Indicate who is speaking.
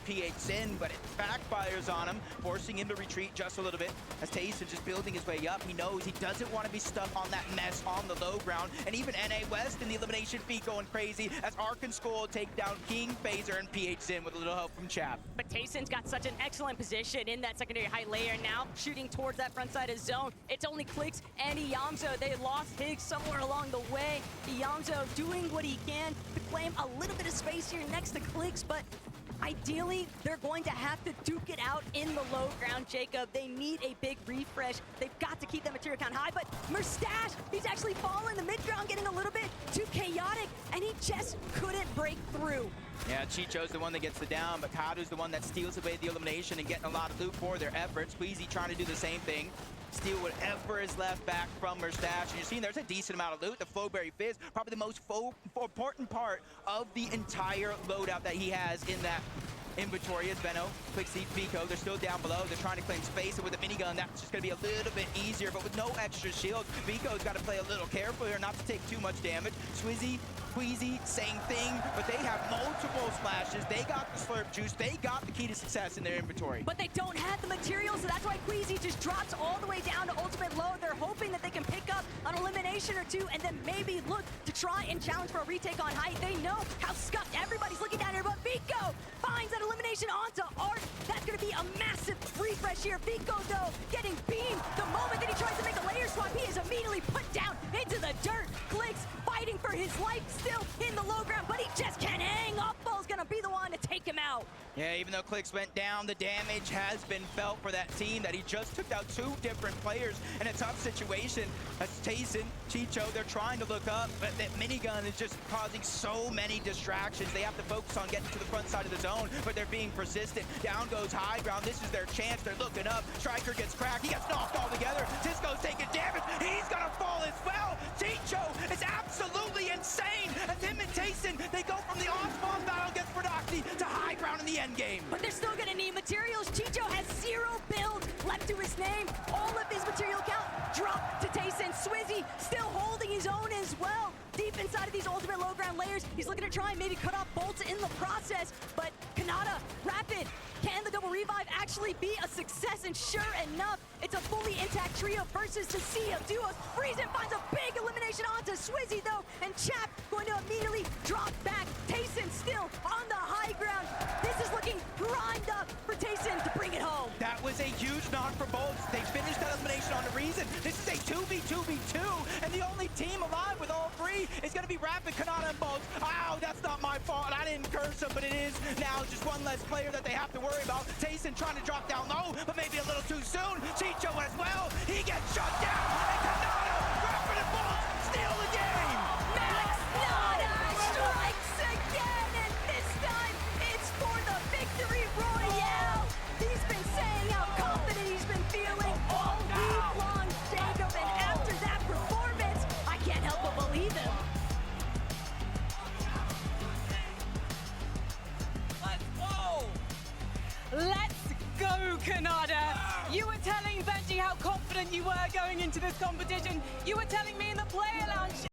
Speaker 1: PH Sin, but it backfires on him, forcing him to retreat just a little bit. As Tayson just building his way up, he knows he doesn't want to be stuck on that mess on the low ground. And even NA West in the elimination feed going crazy as Arkansas take down King, Phaser, and PH Sin with a little help from Chap.
Speaker 2: But Tayson's got such an excellent position in that secondary high layer now, shooting towards that front side of zone. It's only Clix and Iyamzo. They lost Higgs somewhere along the way. Iyamzo doing what he can to claim a little bit of space here next to Clix, but ideally, they're going to have to duke it out in the low ground, Jacob. They need a big refresh. They've got to keep that material count high, but Mustache, he's actually fallen the mid ground, getting a little bit too chaotic, and he just couldn't break through.
Speaker 1: Yeah, Chicho's the one that gets the down, but Kadu's the one that steals away the elimination and getting a lot of loot for their efforts. Queasy trying to do the same thing. Steal whatever is left back from Mustache. And you're seeing there's a decent amount of loot. The Flowberry Fizz, probably the most important part of the entire loadout that he has in that inventory is Veno, Quickseed, Vico. They're still down below. They're trying to claim space, and with a minigun, that's just going to be a little bit easier. But with no extra shield, Vico's got to play a little careful here not to take too much damage. Swizzy, Queasy, same thing, but they have multiple splashes. They got the slurp juice. They got the key to success in their inventory.
Speaker 2: But they don't have the material, so that's why Queasy just drops all the way down to ultimate low. They're hoping that they can pick up an elimination or two and then maybe look to try and challenge for a retake on height. They know how scuffed everybody's looking down here, but Vico finds that elimination onto Art. That's going to be a massive refresh here. Vico, though, getting beamed the moment that he tries to make a layer swap. He is immediately put down into the dirt. Clix fighting for his life, still in the low ground, but he just can't hang. Offball's going to be the one to take him out.
Speaker 1: Yeah, even though Clix went down, the damage has been felt for that team that he just took out two different players in a tough situation. That's Tayson, Chicho, they're trying to look up, but that minigun is just causing so many distractions. They have to focus on getting to the front side of the zone, but they're being persistent. Down goes high ground. This is their chance. They're looking up. Striker gets cracked. He gets knocked all together. Tisco's taking damage. He's going to fall as well. Chicho is absolutely insane. As him and Tayson, they go from the on-spawn battle against Prodoxy to high ground in the end game.
Speaker 2: But they're still going to need materials. Chicho has 0 builds left to his name. All of his material count dropped to Tayson. Swizzy still holding his own as well. Deep inside of these ultimate low ground layers, he's looking to try and maybe cut off bolts in the process, but Kanata, Rapid, can the double revive actually be a success? And sure enough, it's a fully intact trio versus the sea of duos. Reason finds a big elimination onto Swizzy though, and Chap going to immediately drop back. Tayson still on the high ground. This is looking primed up for Tayson to bring it home.
Speaker 1: That was a huge knock for Bolts. They finished that elimination on the Reason. This is a 2v2v2, and the only team alive with all three is going to be Rapid, Kanata, and Bolts. Ow, that's not my fault. I didn't curse him, but it is now just one less player that they have to worry about. Tayson trying to drop down low, but maybe a little too soon. Chicho as well. He gets shut down, and Kanata, Rapid, and Bolts steal the game.
Speaker 2: Max Nada strikes again, and this time it's for the victory royale. He's been saying how confident he's been feeling all week long, Jacob, and after that performance, I can't help but believe him.
Speaker 3: Let's go, Kanada! You were telling Benji how confident you were going into this competition. You were telling me in the player lounge